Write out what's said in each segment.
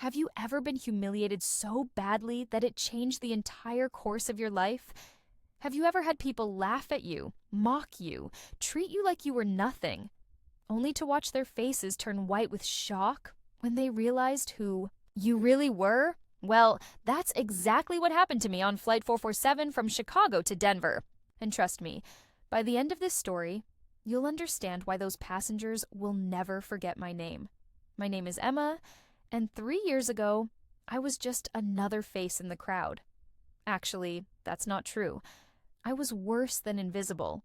Have you ever been humiliated so badly that it changed the entire course of your life? Have you ever had people laugh at you, mock you, treat you like you were nothing, only to watch their faces turn white with shock when they realized who you really were? Well, that's exactly what happened to me on Flight 447 from Chicago to Denver. And trust me, by the end of this story, you'll understand why those passengers will never forget my name. My name is Emma, and 3 years ago, I was just another face in the crowd. Actually, that's not true. I was worse than invisible.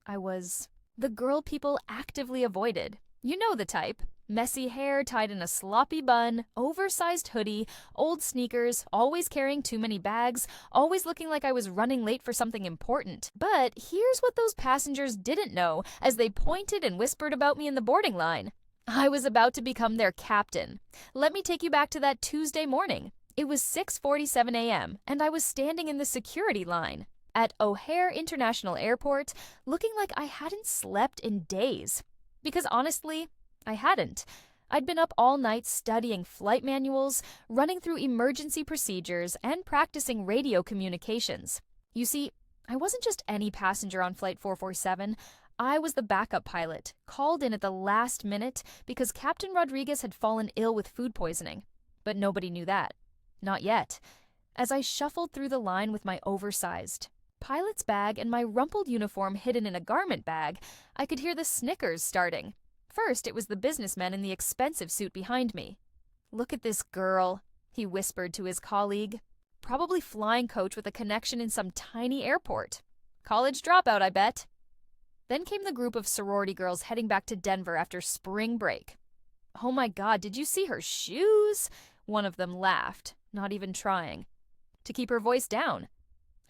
I was the girl people actively avoided. You know the type. Messy hair tied in a sloppy bun, oversized hoodie, old sneakers, always carrying too many bags, always looking like I was running late for something important. But here's what those passengers didn't know as they pointed and whispered about me in the boarding line. I was about to become their captain. Let me take you back to that Tuesday morning. It was 6:47 a.m., and I was standing in the security line at O'Hare International Airport, looking like I hadn't slept in days. Because honestly, I hadn't. I'd been up all night studying flight manuals, running through emergency procedures, and practicing radio communications. You see, I wasn't just any passenger on Flight 447. I was the backup pilot, called in at the last minute because Captain Rodriguez had fallen ill with food poisoning. But nobody knew that. Not yet. As I shuffled through the line with my oversized pilot's bag and my rumpled uniform hidden in a garment bag, I could hear the snickers starting. First, it was the businessman in the expensive suit behind me. "Look at this girl," he whispered to his colleague. "Probably flying coach with a connection in some tiny airport. College dropout, I bet." Then came the group of sorority girls heading back to Denver after spring break. "Oh my God, did you see her shoes?" One of them laughed, not even trying to keep her voice down.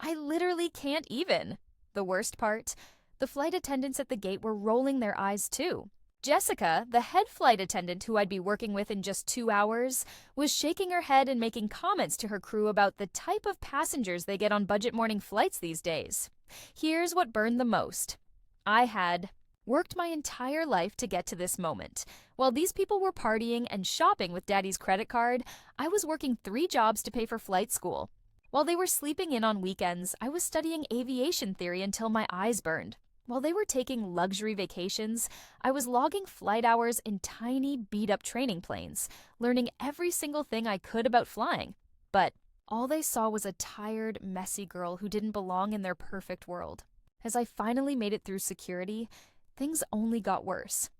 I literally can't even. The worst part, the flight attendants at the gate were rolling their eyes too. Jessica, the head flight attendant who I'd be working with in just 2 hours, was shaking her head and making comments to her crew about the type of passengers they get on budget morning flights these days. Here's what burned the most. I had worked my entire life to get to this moment. While these people were partying and shopping with Daddy's credit card, I was working 3 jobs to pay for flight school. While they were sleeping in on weekends, I was studying aviation theory until my eyes burned. While they were taking luxury vacations, I was logging flight hours in tiny, beat-up training planes, learning every single thing I could about flying. But all they saw was a tired, messy girl who didn't belong in their perfect world. As I finally made it through security, things only got worse.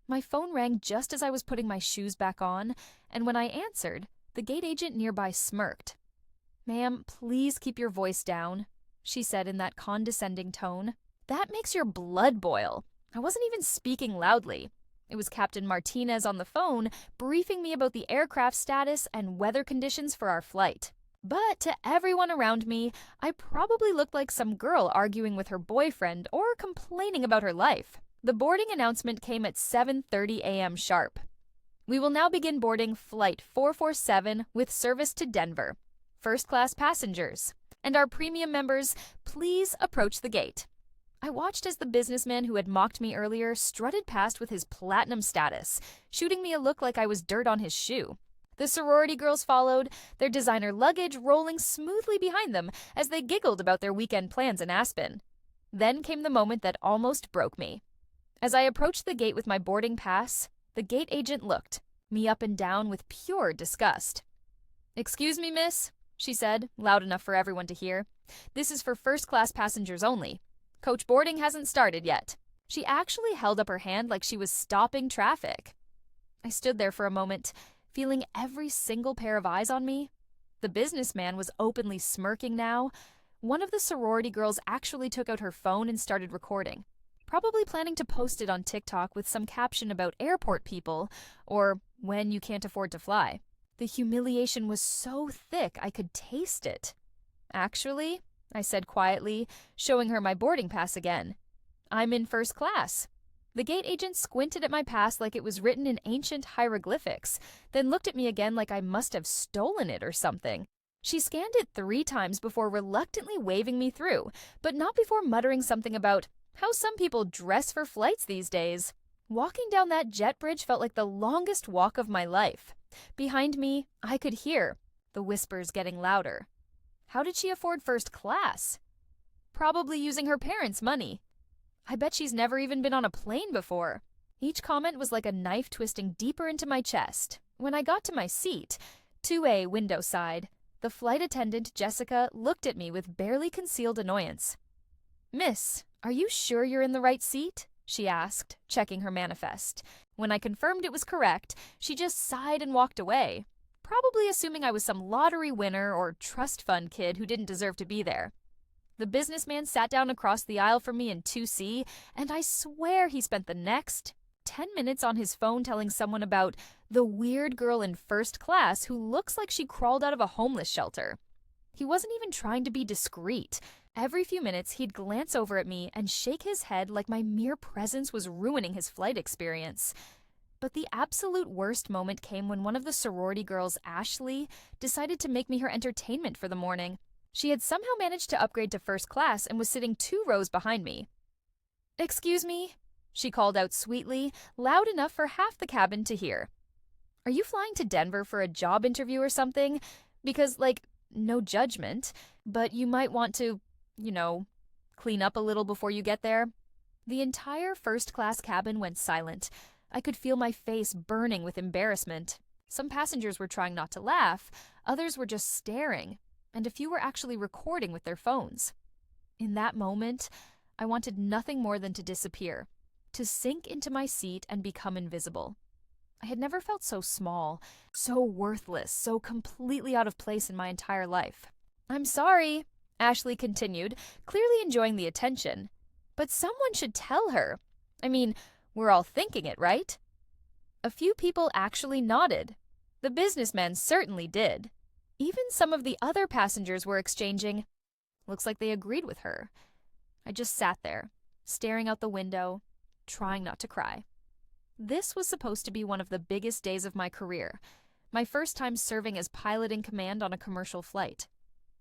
My phone rang just as I was putting my shoes back on, and when I answered, the gate agent nearby smirked. "Ma'am, please keep your voice down," she said in that condescending tone. "That makes your blood boil." I wasn't even speaking loudly. It was Captain Martinez on the phone, briefing me about the aircraft status and weather conditions for our flight. But to everyone around me, I probably looked like some girl arguing with her boyfriend or complaining about her life. The boarding announcement came at 7:30 a.m. sharp. "We will now begin boarding Flight 447 with service to Denver. First-class passengers and our premium members, please approach the gate." I watched as the businessman who had mocked me earlier strutted past with his platinum status, shooting me a look like I was dirt on his shoe. The sorority girls followed, their designer luggage rolling smoothly behind them as they giggled about their weekend plans in Aspen. Then came the moment that almost broke me. As I approached the gate with my boarding pass, the gate agent looked me up and down with pure disgust. "Excuse me, miss," she said, loud enough for everyone to hear. "This is for first-class passengers only. Coach boarding hasn't started yet." She actually held up her hand like she was stopping traffic. I stood there for a moment, feeling every single pair of eyes on me. The businessman was openly smirking now. One of the sorority girls actually took out her phone and started recording, probably planning to post it on TikTok with some caption about airport people or when you can't afford to fly. The humiliation was so thick I could taste it. "Actually," I said quietly, showing her my boarding pass again, "I'm in first class." The gate agent squinted at my pass like it was written in ancient hieroglyphics, then looked at me again like I must have stolen it or something. She scanned it 3 times before reluctantly waving me through, but not before muttering something about how some people dress for flights these days. Walking down that jet bridge felt like the longest walk of my life. Behind me, I could hear the whispers getting louder. How did she afford first class? Probably using her parents' money. I bet she's never even been on a plane before. Each comment was like a knife twisting deeper into my chest. When I got to my seat, 2A window side, the flight attendant, Jessica, looked at me with barely concealed annoyance. "Miss, are you sure you're in the right seat?" she asked, checking her manifest. When I confirmed it was correct, she just sighed and walked away, probably assuming I was some lottery winner or trust fund kid who didn't deserve to be there. The businessman sat down across the aisle from me in 2C, and I swear he spent the next 10 minutes on his phone telling someone about the weird girl in first class who looks like she crawled out of a homeless shelter. He wasn't even trying to be discreet. Every few minutes, he'd glance over at me and shake his head like my mere presence was ruining his flight experience. But the absolute worst moment came when one of the sorority girls, Ashley, decided to make me her entertainment for the morning. She had somehow managed to upgrade to first class and was sitting 2 rows behind me. "Excuse me?" she called out sweetly, loud enough for half the cabin to hear. "Are you flying to Denver for a job interview or something? Because, no judgment, but you might want to, clean up a little before you get there." The entire first-class cabin went silent. I could feel my face burning with embarrassment. Some passengers were trying not to laugh, others were just staring, and a few were actually recording with their phones. In that moment, I wanted nothing more than to disappear, to sink into my seat and become invisible. I had never felt so small, so worthless, so completely out of place in my entire life. "I'm sorry," Ashley continued, clearly enjoying the attention. "But someone should tell her. I mean, we're all thinking it, right?" A few people actually nodded. The businessman certainly did. Even some of the other passengers were exchanging. Looks like they agreed with her. I just sat there, staring out the window, trying not to cry. This was supposed to be one of the biggest days of my career, my first time serving as pilot in command on a commercial flight.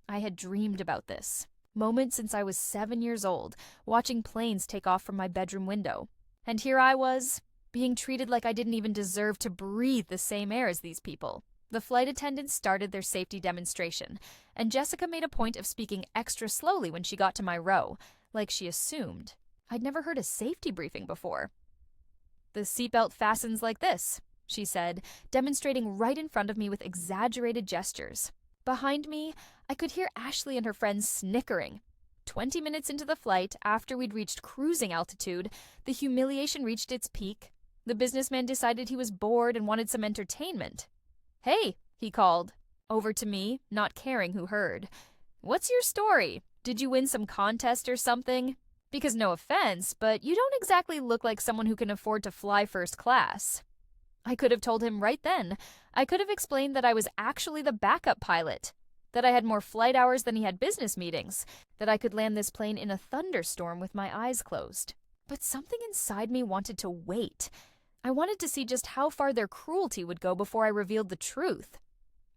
I had dreamed about this moment since I was 7 years old, watching planes take off from my bedroom window. And here I was, being treated like I didn't even deserve to breathe the same air as these people. The flight attendants started their safety demonstration, and Jessica made a point of speaking extra slowly when she got to my row, like she assumed. I'd never heard a safety briefing before. "The seatbelt fastens like this," she said, demonstrating right in front of me with exaggerated gestures. Behind me, I could hear Ashley and her friends snickering. 20 minutes into the flight, after we'd reached cruising altitude, the humiliation reached its peak. The businessman decided he was bored and wanted some entertainment. "Hey," he called, over to me, not caring who heard. "What's your story? Did you win some contest or something? Because no offense, but you don't exactly look like someone who can afford to fly first class." I could have told him right then. I could have explained that I was actually the backup pilot, that I had more flight hours than he had business meetings, that I could land this plane in a thunderstorm with my eyes closed. But something inside me wanted to wait. I wanted to see just how far their cruelty would go before I revealed the truth.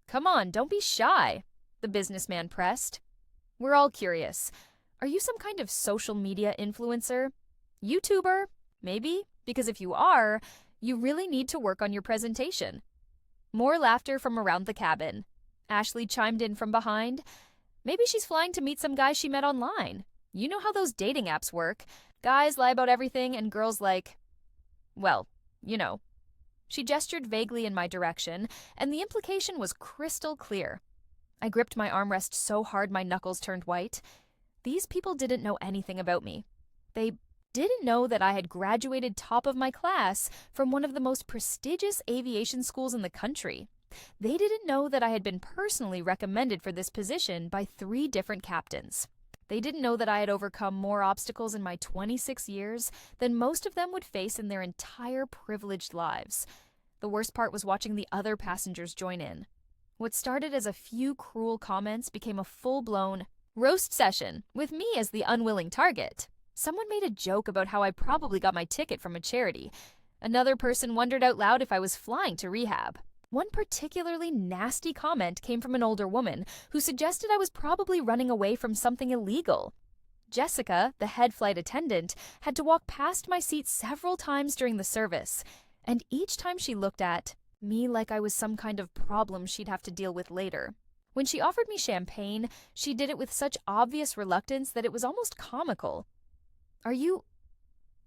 "Come on, don't be shy," the businessman pressed. "We're all curious. Are you some kind of social media influencer? YouTuber? Maybe? Because if you are, you really need to work on your presentation." More laughter from around the cabin. Ashley chimed in from behind. "Maybe she's flying to meet some guy she met online. You know how those dating apps work. Guys lie about everything and girls well, you know." She gestured vaguely in my direction, and the implication was crystal clear. I gripped my armrest so hard my knuckles turned white. These people didn't know anything about me. They didn't know that I had graduated top of my class from one of the most prestigious aviation schools in the country. They didn't know that I had been personally recommended for this position by 3 different captains. They didn't know that I had overcome more obstacles in my 26 years than most of them would face in their entire privileged lives. The worst part was watching the other passengers join in. What started as a few cruel comments became a full-blown roast session, with me as the unwilling target. Someone made a joke about how I probably got my ticket from a charity. Another person wondered out loud if I was flying to rehab. One particularly nasty comment came from an older woman who suggested I was probably running away from something illegal. Jessica, the head flight attendant, had to walk past my seat several times during the service, and each time she looked at me like I was some kind of problem she'd have to deal with later. When she offered me champagne, she did it with such obvious reluctance that it was almost comical. "Are you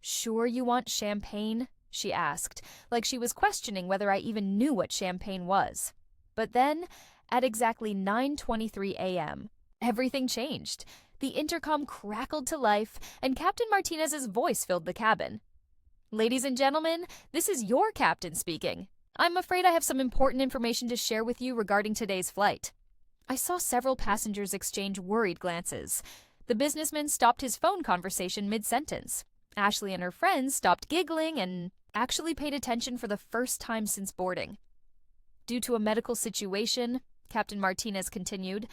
sure you want champagne?" she asked, like she was questioning whether I even knew what champagne was. But then, at exactly 9:23 a.m., everything changed. The intercom crackled to life, and Captain Martinez's voice filled the cabin. "Ladies and gentlemen, this is your captain speaking. I'm afraid I have some important information to share with you regarding today's flight." I saw several passengers exchange worried glances. The businessman stopped his phone conversation mid-sentence. Ashley and her friends stopped giggling and actually paid attention for the first time since boarding. "Due to a medical situation," Captain Martinez continued,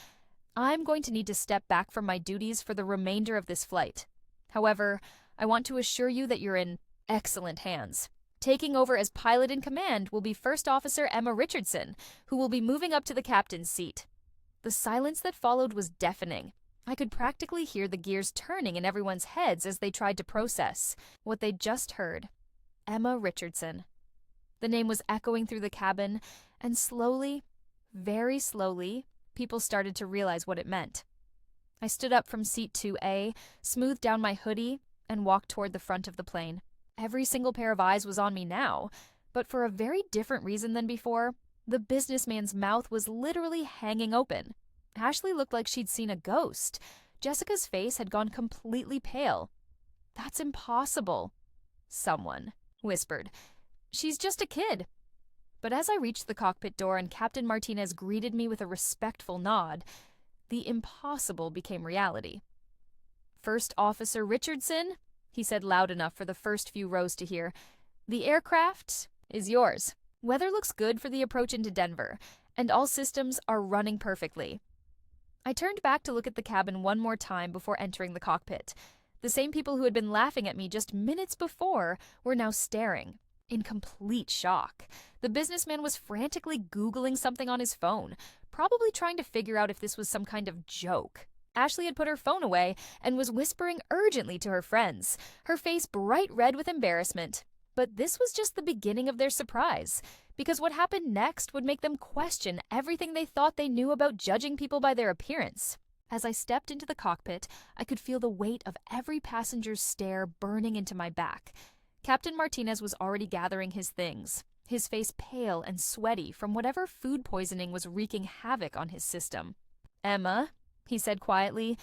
"I'm going to need to step back from my duties for the remainder of this flight. However, I want to assure you that you're in excellent hands. Taking over as pilot in command will be First Officer Emma Richardson, who will be moving up to the captain's seat." The silence that followed was deafening. I could practically hear the gears turning in everyone's heads as they tried to process what they'd just heard. Emma Richardson. The name was echoing through the cabin, and slowly, very slowly, people started to realize what it meant. I stood up from seat 2A, smoothed down my hoodie, and walked toward the front of the plane. Every single pair of eyes was on me now, but for a very different reason than before. The businessman's mouth was literally hanging open. Ashley looked like she'd seen a ghost. Jessica's face had gone completely pale. "That's impossible," someone whispered. "She's just a kid." But as I reached the cockpit door and Captain Martinez greeted me with a respectful nod, the impossible became reality. "First Officer Richardson," he said loud enough for the first few rows to hear, "the aircraft is yours. Weather looks good for the approach into Denver, and all systems are running perfectly." I turned back to look at the cabin one more time before entering the cockpit. The same people who had been laughing at me just minutes before were now staring, in complete shock. The businessman was frantically Googling something on his phone, probably trying to figure out if this was some kind of joke. Ashley had put her phone away and was whispering urgently to her friends, her face bright red with embarrassment. But this was just the beginning of their surprise, because what happened next would make them question everything they thought they knew about judging people by their appearance. As I stepped into the cockpit, I could feel the weight of every passenger's stare burning into my back. Captain Martinez was already gathering his things, his face pale and sweaty from whatever food poisoning was wreaking havoc on his system. "Emma," he said quietly,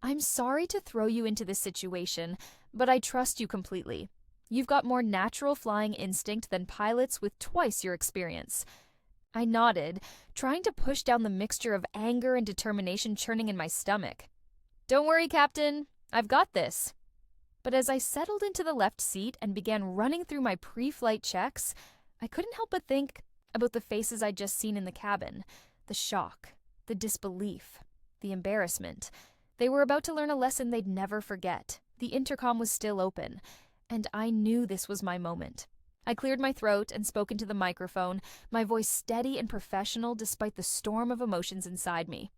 "I'm sorry to throw you into this situation, but I trust you completely. You've got more natural flying instinct than pilots with twice your experience." I nodded, trying to push down the mixture of anger and determination churning in my stomach. "Don't worry, Captain. I've got this." But as I settled into the left seat and began running through my pre-flight checks, I couldn't help but think about the faces I'd just seen in the cabin. The shock, the disbelief, the embarrassment. They were about to learn a lesson they'd never forget. The intercom was still open, and I knew this was my moment. I cleared my throat and spoke into the microphone, my voice steady and professional despite the storm of emotions inside me.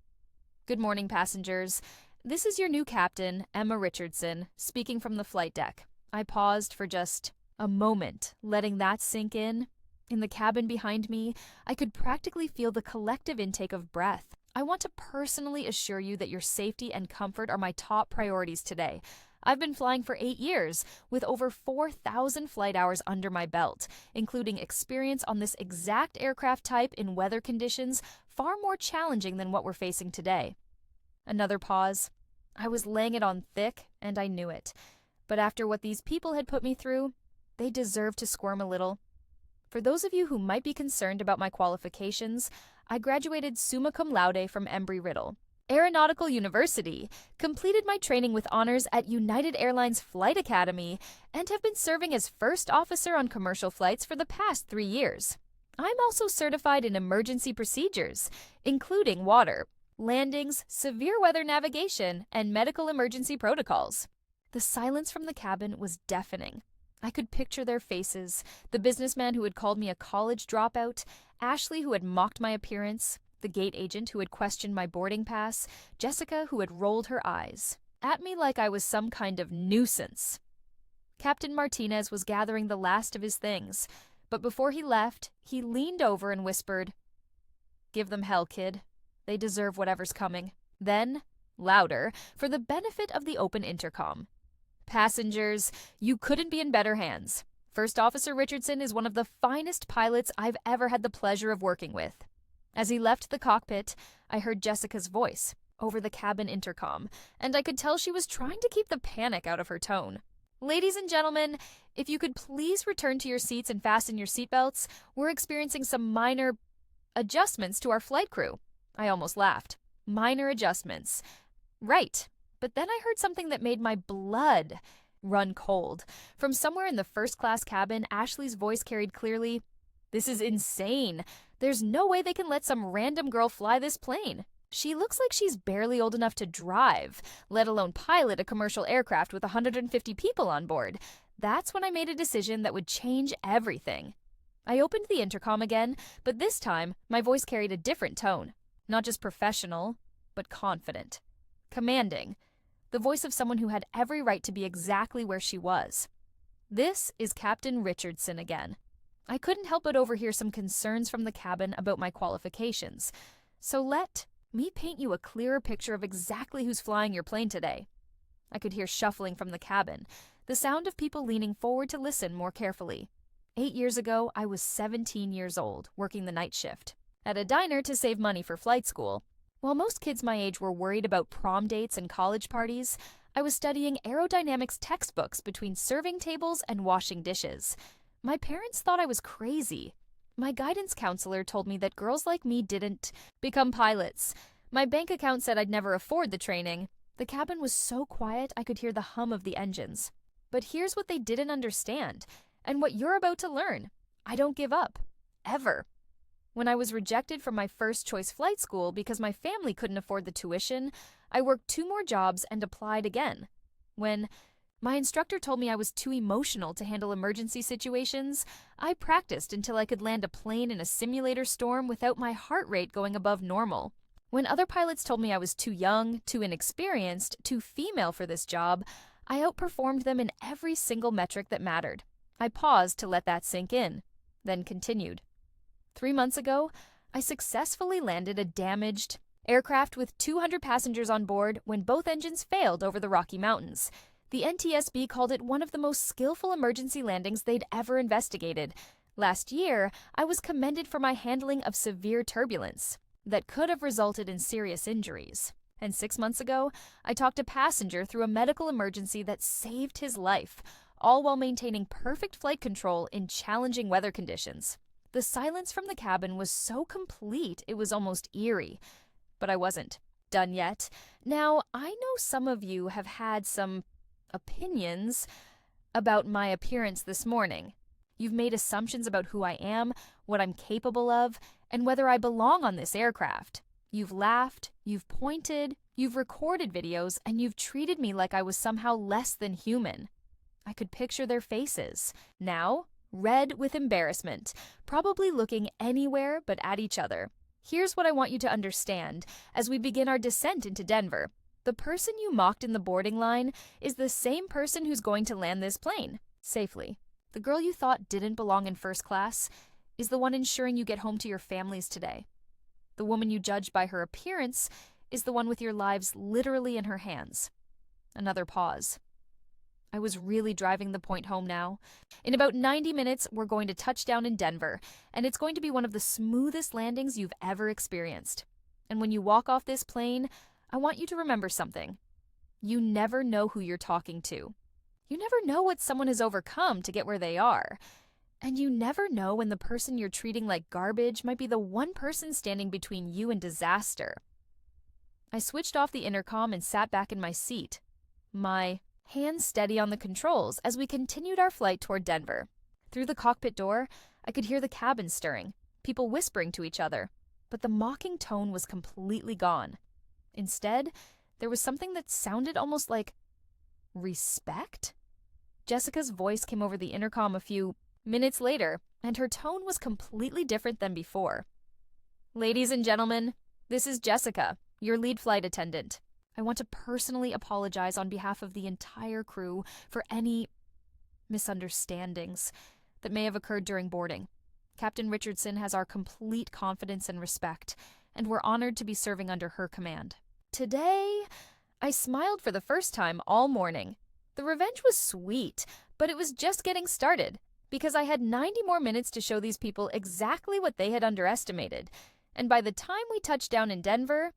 "Good morning, passengers. This is your new captain, Emma Richardson, speaking from the flight deck." I paused for just a moment, letting that sink in. In the cabin behind me, I could practically feel the collective intake of breath. "I want to personally assure you that your safety and comfort are my top priorities today. I've been flying for 8 years, with over 4,000 flight hours under my belt, including experience on this exact aircraft type in weather conditions far more challenging than what we're facing today." Another pause. I was laying it on thick, and I knew it. But after what these people had put me through, they deserved to squirm a little. For those of you who might be concerned about my qualifications, I graduated summa cum laude from Embry-Riddle Aeronautical University, completed my training with honors at United Airlines Flight Academy, and have been serving as first officer on commercial flights for the past 3 years. I'm also certified in emergency procedures, including water, landings, severe weather navigation, and medical emergency protocols. The silence from the cabin was deafening. I could picture their faces, the businessman who had called me a college dropout, Ashley who had mocked my appearance, the gate agent who had questioned my boarding pass, Jessica who had rolled her eyes. at me like I was some kind of nuisance. Captain Martinez was gathering the last of his things, but before he left, he leaned over and whispered, "Give them hell, kid. They deserve whatever's coming." Then, louder, for the benefit of the open intercom, "Passengers, you couldn't be in better hands. First Officer Richardson is one of the finest pilots I've ever had the pleasure of working with." As he left the cockpit, I heard Jessica's voice over the cabin intercom, and I could tell she was trying to keep the panic out of her tone. "Ladies and gentlemen, if you could please return to your seats and fasten your seatbelts, we're experiencing some minor adjustments to our flight crew." I almost laughed. Minor adjustments. Right. But then I heard something that made my blood run cold. From somewhere in the first-class cabin, Ashley's voice carried clearly, "This is insane. There's no way they can let some random girl fly this plane. She looks like she's barely old enough to drive, let alone pilot a commercial aircraft with 150 people on board." That's when I made a decision that would change everything. I opened the intercom again, but this time my voice carried a different tone. Not just professional, but confident. Commanding. The voice of someone who had every right to be exactly where she was. "This is Captain Richardson again." I couldn't help but overhear some concerns from the cabin about my qualifications. So let me paint you a clearer picture of exactly who's flying your plane today. I could hear shuffling from the cabin, the sound of people leaning forward to listen more carefully. 8 years ago, I was 17 years old, working the night shift at a diner to save money for flight school. While most kids my age were worried about prom dates and college parties, I was studying aerodynamics textbooks between serving tables and washing dishes. My parents thought I was crazy. My guidance counselor told me that girls like me didn't become pilots. My bank account said I'd never afford the training. The cabin was so quiet I could hear the hum of the engines. But here's what they didn't understand, and what you're about to learn. I don't give up. Ever. When I was rejected from my first choice flight school because my family couldn't afford the tuition, I worked 2 more jobs and applied again. When my instructor told me I was too emotional to handle emergency situations, I practiced until I could land a plane in a simulator storm without my heart rate going above normal. When other pilots told me I was too young, too inexperienced, too female for this job, I outperformed them in every single metric that mattered. I paused to let that sink in, then continued. 3 months ago, I successfully landed a damaged aircraft with 200 passengers on board when both engines failed over the Rocky Mountains. The NTSB called it one of the most skillful emergency landings they'd ever investigated. Last year, I was commended for my handling of severe turbulence that could have resulted in serious injuries. And 6 months ago, I talked a passenger through a medical emergency that saved his life, all while maintaining perfect flight control in challenging weather conditions. The silence from the cabin was so complete it was almost eerie. But I wasn't done yet. Now, I know some of you have had some opinions about my appearance this morning. You've made assumptions about who I am, what I'm capable of, and whether I belong on this aircraft. You've laughed, you've pointed, you've recorded videos, and you've treated me like I was somehow less than human. I could picture their faces. Now, red with embarrassment, probably looking anywhere but at each other. Here's what I want you to understand as we begin our descent into Denver. The person you mocked in the boarding line is the same person who's going to land this plane safely. The girl you thought didn't belong in first class is the one ensuring you get home to your families today. The woman you judged by her appearance is the one with your lives literally in her hands. Another pause. I was really driving the point home now. In about 90 minutes, we're going to touch down in Denver, and it's going to be one of the smoothest landings you've ever experienced. And when you walk off this plane, I want you to remember something. You never know who you're talking to. You never know what someone has overcome to get where they are. And you never know when the person you're treating like garbage might be the one person standing between you and disaster. I switched off the intercom and sat back in my seat, my hands steady on the controls as we continued our flight toward Denver. Through the cockpit door, I could hear the cabin stirring, people whispering to each other, but the mocking tone was completely gone. Instead, there was something that sounded almost like respect? Jessica's voice came over the intercom a few minutes later, and her tone was completely different than before. "Ladies and gentlemen, this is Jessica, your lead flight attendant. I want to personally apologize on behalf of the entire crew for any misunderstandings that may have occurred during boarding. Captain Richardson has our complete confidence and respect, and we're honored to be serving under her command. Today, I smiled for the first time all morning. The revenge was sweet, but it was just getting started, because I had 90 more minutes to show these people exactly what they had underestimated. And by the time we touched down in Denver,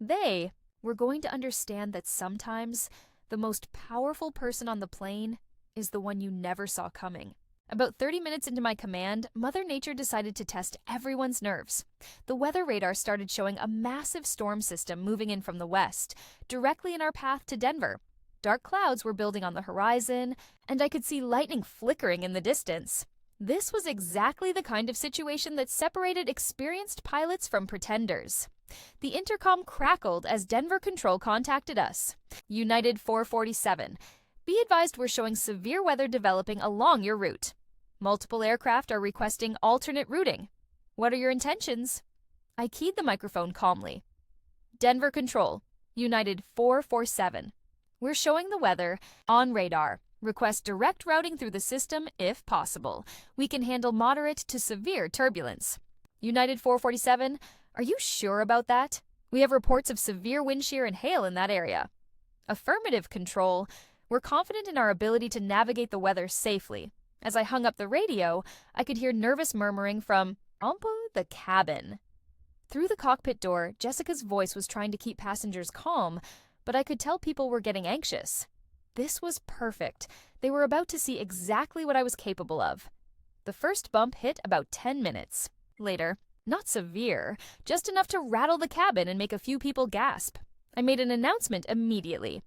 they were going to understand that sometimes the most powerful person on the plane is the one you never saw coming. About 30 minutes into my command, Mother Nature decided to test everyone's nerves. The weather radar started showing a massive storm system moving in from the west, directly in our path to Denver. Dark clouds were building on the horizon, and I could see lightning flickering in the distance. This was exactly the kind of situation that separated experienced pilots from pretenders. The intercom crackled as Denver Control contacted us. United 447. Be advised we're showing severe weather developing along your route. Multiple aircraft are requesting alternate routing. What are your intentions? I keyed the microphone calmly. Denver Control, United 447. We're showing the weather on radar. Request direct routing through the system if possible. We can handle moderate to severe turbulence. United 447, are you sure about that? We have reports of severe wind shear and hail in that area. Affirmative, Control. We're confident in our ability to navigate the weather safely. As I hung up the radio, I could hear nervous murmuring from the cabin. Through the cockpit door, Jessica's voice was trying to keep passengers calm, but I could tell people were getting anxious. This was perfect. They were about to see exactly what I was capable of. The first bump hit about 10 minutes. Later, not severe, just enough to rattle the cabin and make a few people gasp. I made an announcement immediately.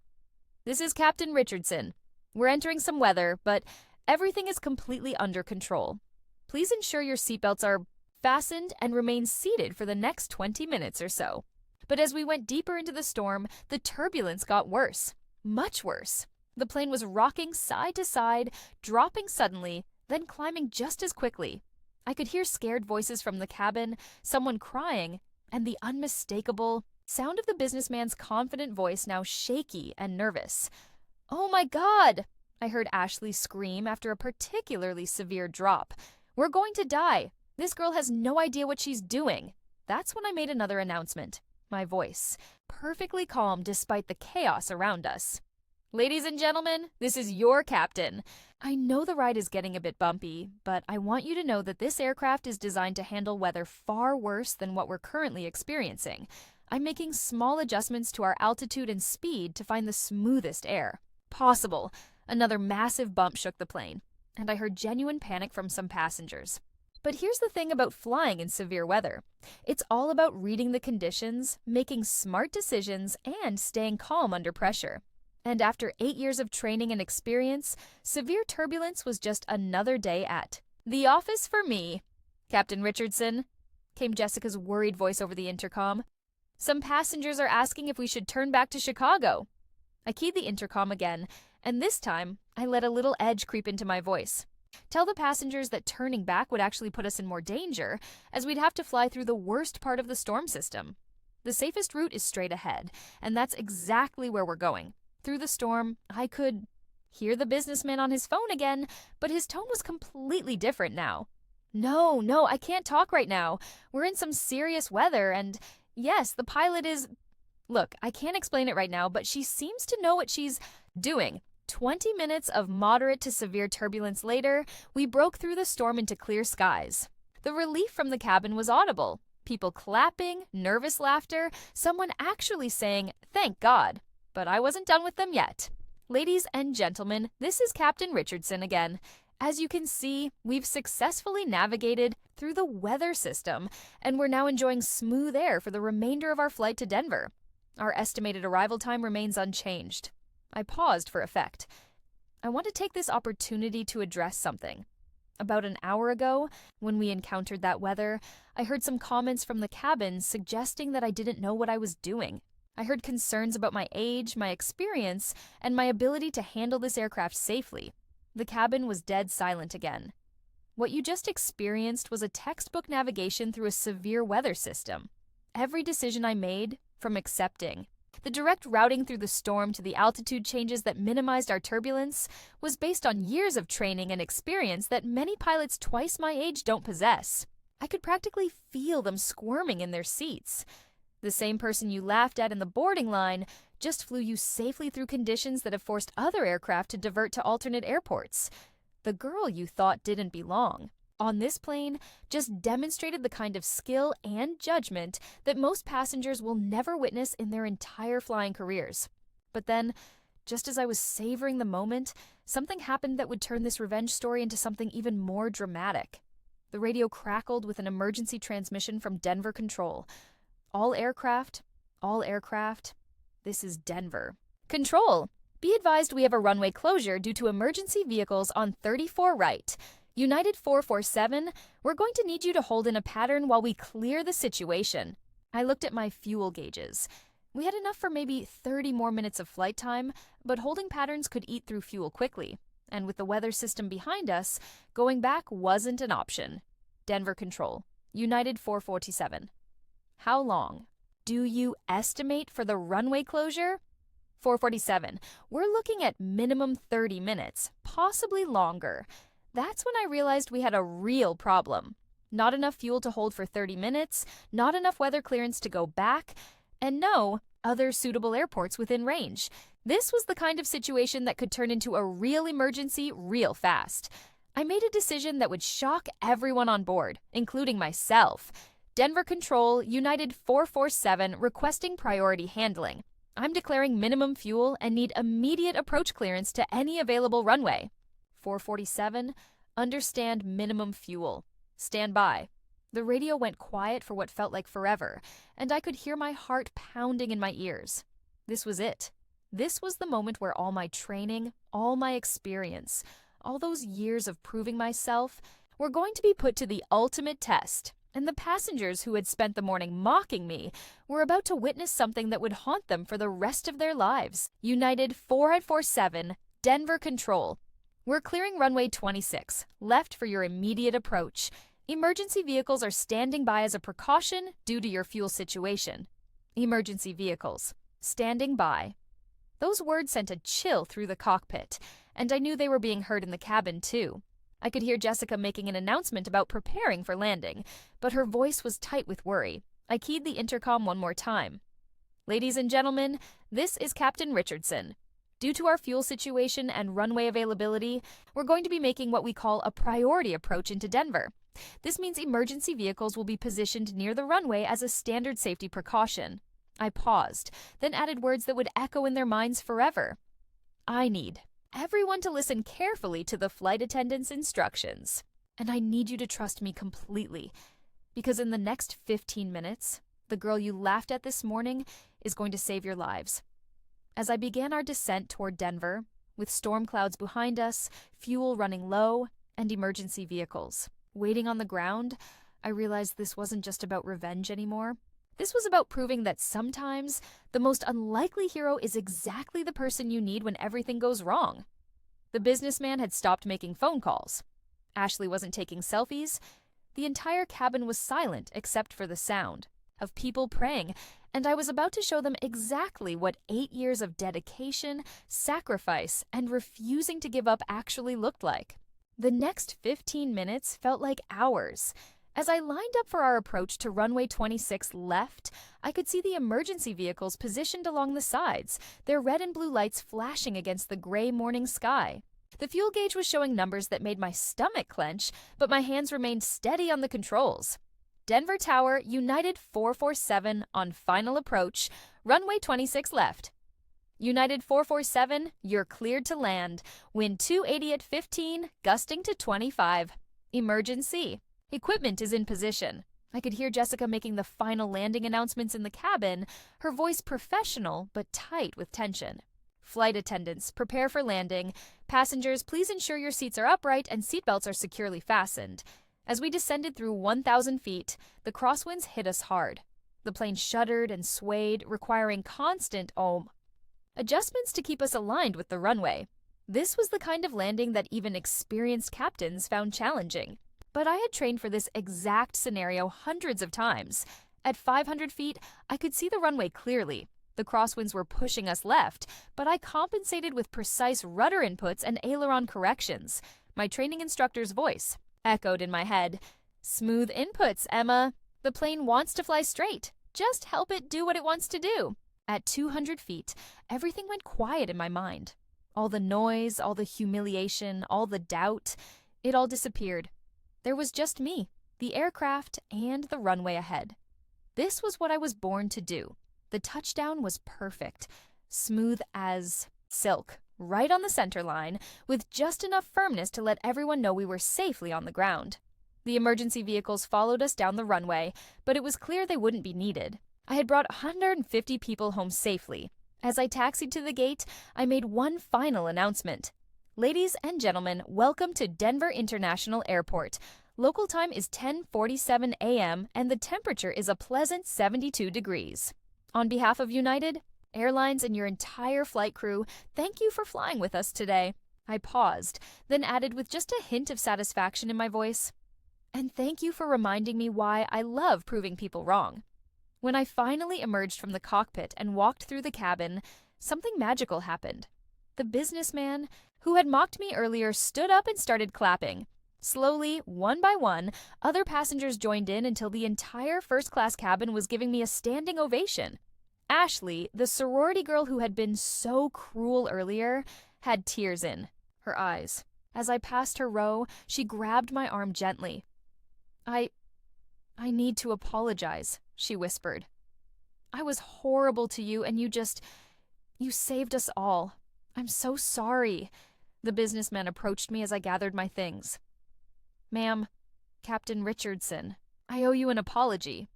This is Captain Richardson. We're entering some weather, but everything is completely under control. Please ensure your seatbelts are fastened and remain seated for the next 20 minutes or so. But as we went deeper into the storm, the turbulence got worse. Much worse. The plane was rocking side to side, dropping suddenly, then climbing just as quickly. I could hear scared voices from the cabin, someone crying, and the unmistakable sound of the businessman's confident voice now shaky and nervous. "Oh my God!" I heard Ashley scream after a particularly severe drop. "We're going to die. This girl has no idea what she's doing." That's when I made another announcement. My voice, perfectly calm despite the chaos around us. "Ladies and gentlemen, this is your captain. I know the ride is getting a bit bumpy, but I want you to know that this aircraft is designed to handle weather far worse than what we're currently experiencing. I'm making small adjustments to our altitude and speed to find the smoothest air possible." Another massive bump shook the plane, and I heard genuine panic from some passengers. But here's the thing about flying in severe weather. It's all about reading the conditions, making smart decisions, and staying calm under pressure. And after 8 years of training and experience, severe turbulence was just another day at the office for me. "Captain Richardson," came Jessica's worried voice over the intercom. "Some passengers are asking if we should turn back to Chicago." I keyed the intercom again, and this time I let a little edge creep into my voice. Tell the passengers that turning back would actually put us in more danger, as we'd have to fly through the worst part of the storm system. The safest route is straight ahead, and that's exactly where we're going. Through the storm, I could hear the businessman on his phone again, but his tone was completely different now. No, I can't talk right now. We're in some serious weather, and yes, the pilot is... Look, I can't explain it right now, but she seems to know what she's doing. 20 minutes of moderate to severe turbulence later, we broke through the storm into clear skies. The relief from the cabin was audible. People clapping, nervous laughter, someone actually saying, "Thank God." But I wasn't done with them yet. Ladies and gentlemen, this is Captain Richardson again. As you can see, we've successfully navigated through the weather system, and we're now enjoying smooth air for the remainder of our flight to Denver. Our estimated arrival time remains unchanged. I paused for effect. I want to take this opportunity to address something. About an hour ago, when we encountered that weather, I heard some comments from the cabin suggesting that I didn't know what I was doing. I heard concerns about my age, my experience, and my ability to handle this aircraft safely. The cabin was dead silent again. What you just experienced was a textbook navigation through a severe weather system. Every decision I made, from accepting The direct routing through the storm to the altitude changes that minimized our turbulence was based on years of training and experience that many pilots twice my age don't possess. I could practically feel them squirming in their seats. The same person you laughed at in the boarding line just flew you safely through conditions that have forced other aircraft to divert to alternate airports. The girl you thought didn't belong on this plane just demonstrated the kind of skill and judgment that most passengers will never witness in their entire flying careers. But then, just as I was savoring the moment, something happened that would turn this revenge story into something even more dramatic. The radio crackled with an emergency transmission from Denver Control. All aircraft, this is Denver. Control, be advised we have a runway closure due to emergency vehicles on 34 right. United 447, we're going to need you to hold in a pattern while we clear the situation. I looked at my fuel gauges. We had enough for maybe 30 more minutes of flight time, but holding patterns could eat through fuel quickly. And with the weather system behind us, going back wasn't an option. Denver Control, United 447. How long do you estimate for the runway closure? 447, we're looking at minimum 30 minutes, possibly longer. That's when I realized we had a real problem. Not enough fuel to hold for 30 minutes, not enough weather clearance to go back, and no other suitable airports within range. This was the kind of situation that could turn into a real emergency real fast. I made a decision that would shock everyone on board, including myself. Denver Control, United 447, requesting priority handling. I'm declaring minimum fuel and need immediate approach clearance to any available runway. 447, understand minimum fuel. Stand by. The radio went quiet for what felt like forever, and I could hear my heart pounding in my ears. This was it. This was the moment where all my training, all my experience, all those years of proving myself were going to be put to the ultimate test, and the passengers who had spent the morning mocking me were about to witness something that would haunt them for the rest of their lives. United 447, Denver Control. We're clearing runway 26, left for your immediate approach. Emergency vehicles are standing by as a precaution due to your fuel situation. Emergency vehicles, standing by. Those words sent a chill through the cockpit, and I knew they were being heard in the cabin too. I could hear Jessica making an announcement about preparing for landing, but her voice was tight with worry. I keyed the intercom one more time. Ladies and gentlemen, this is Captain Richardson. Due to our fuel situation and runway availability, we're going to be making what we call a priority approach into Denver. This means emergency vehicles will be positioned near the runway as a standard safety precaution. I paused, then added words that would echo in their minds forever. I need everyone to listen carefully to the flight attendant's instructions. And I need you to trust me completely, because in the next 15 minutes, the girl you laughed at this morning is going to save your lives. As I began our descent toward Denver, with storm clouds behind us, fuel running low, and emergency vehicles waiting on the ground, I realized this wasn't just about revenge anymore. This was about proving that sometimes the most unlikely hero is exactly the person you need when everything goes wrong. The businessman had stopped making phone calls. Ashley wasn't taking selfies. The entire cabin was silent except for the sound of people praying, and I was about to show them exactly what 8 years of dedication, sacrifice, and refusing to give up actually looked like. The next 15 minutes felt like hours. As I lined up for our approach to runway 26 left, I could see the emergency vehicles positioned along the sides, their red and blue lights flashing against the gray morning sky. The fuel gauge was showing numbers that made my stomach clench, but my hands remained steady on the controls. Denver Tower, United 447 on final approach, runway 26 left. United 447, you're cleared to land. Wind 280 at 15, gusting to 25. Emergency. Equipment is in position. I could hear Jessica making the final landing announcements in the cabin, her voice professional but tight with tension. Flight attendants, prepare for landing. Passengers, please ensure your seats are upright and seatbelts are securely fastened. As we descended through 1,000 feet, the crosswinds hit us hard. The plane shuddered and swayed, requiring constant adjustments to keep us aligned with the runway. This was the kind of landing that even experienced captains found challenging. But I had trained for this exact scenario hundreds of times. At 500 feet, I could see the runway clearly. The crosswinds were pushing us left, but I compensated with precise rudder inputs and aileron corrections. My training instructor's voice echoed in my head. "Smooth inputs, Emma. The plane wants to fly straight. Just help it do what it wants to do." At 200 feet, everything went quiet in my mind. All the noise, all the humiliation, all the doubt, it all disappeared. There was just me, the aircraft, and the runway ahead. This was what I was born to do. The touchdown was perfect, smooth as silk, right on the center line, with just enough firmness to let everyone know we were safely on the ground. The emergency vehicles followed us down the runway, but it was clear they wouldn't be needed. I had brought 150 people home safely. As I taxied to the gate, I made one final announcement. "Ladies and gentlemen, welcome to Denver International Airport. Local time is 10:47 a.m. and the temperature is a pleasant 72 degrees. On behalf of United Airlines and your entire flight crew, thank you for flying with us today." I paused, then added with just a hint of satisfaction in my voice, "And thank you for reminding me why I love proving people wrong." When I finally emerged from the cockpit and walked through the cabin, something magical happened. The businessman who had mocked me earlier stood up and started clapping. Slowly, one by one, other passengers joined in until the entire first-class cabin was giving me a standing ovation. Ashley, the sorority girl who had been so cruel earlier, had tears in her eyes. As I passed her row, she grabbed my arm gently. I need to apologize," she whispered. "I was horrible to you and you saved us all. I'm so sorry." The businessman approached me as I gathered my things. "Ma'am, Captain Richardson, I owe you an apology.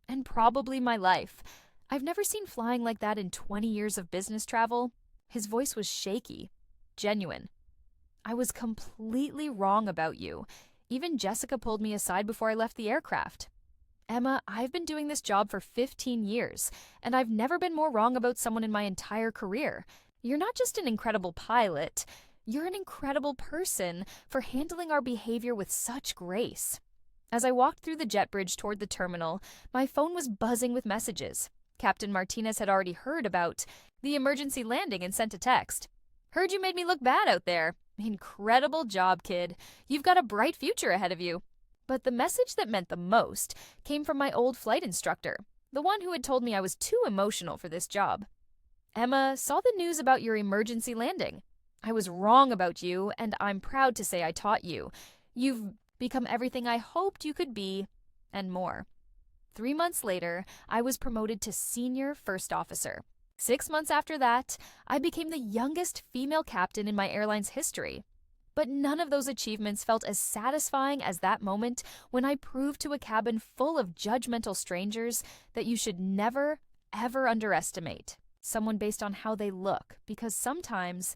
And probably my life. I've never seen flying like that in 20 years of business travel." His voice was shaky, genuine. "I was completely wrong about you. Even Jessica pulled me aside before I left the aircraft. Emma, I've been doing this job for 15 years, and I've never been more wrong about someone in my entire career. You're not just an incredible pilot, you're an incredible person for handling our behavior with such grace." As I walked through the jet bridge toward the terminal, my phone was buzzing with messages. Captain Martinez had already heard about the emergency landing and sent a text. "Heard you made me look bad out there. Incredible job, kid. You've got a bright future ahead of you." But the message that meant the most came from my old flight instructor, the one who had told me I was too emotional for this job. "Emma, saw the news about your emergency landing. I was wrong about you, and I'm proud to say I taught you. You've become everything I hoped you could be, and more." 3 months later, I was promoted to senior first officer. 6 months after that, I became the youngest female captain in my airline's history. But none of those achievements felt as satisfying as that moment when I proved to a cabin full of judgmental strangers that you should never, ever underestimate someone based on how they look, because sometimes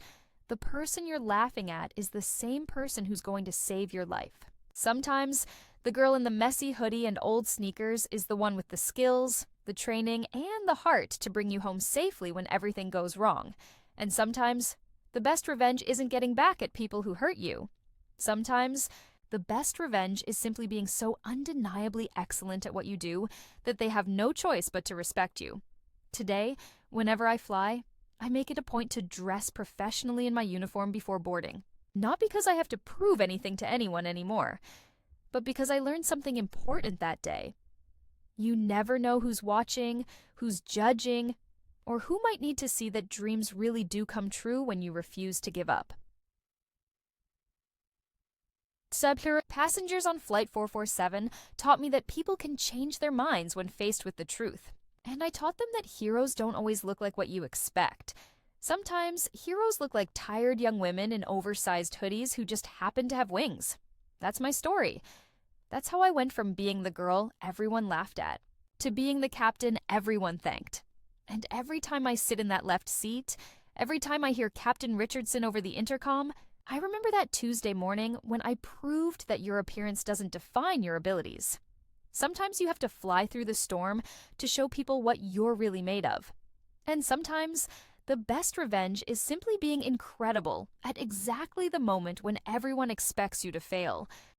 the person you're laughing at is the same person who's going to save your life. Sometimes the girl in the messy hoodie and old sneakers is the one with the skills, the training, and the heart to bring you home safely when everything goes wrong. And sometimes the best revenge isn't getting back at people who hurt you. Sometimes the best revenge is simply being so undeniably excellent at what you do that they have no choice but to respect you. Today, whenever I fly, I make it a point to dress professionally in my uniform before boarding. Not because I have to prove anything to anyone anymore, but because I learned something important that day. You never know who's watching, who's judging, or who might need to see that dreams really do come true when you refuse to give up. Passengers on Flight 447 taught me that people can change their minds when faced with the truth. And I taught them that heroes don't always look like what you expect. Sometimes heroes look like tired young women in oversized hoodies who just happen to have wings. That's my story. That's how I went from being the girl everyone laughed at to being the captain everyone thanked. And every time I sit in that left seat, every time I hear Captain Richardson over the intercom, I remember that Tuesday morning when I proved that your appearance doesn't define your abilities. Sometimes you have to fly through the storm to show people what you're really made of. And sometimes the best revenge is simply being incredible at exactly the moment when everyone expects you to fail.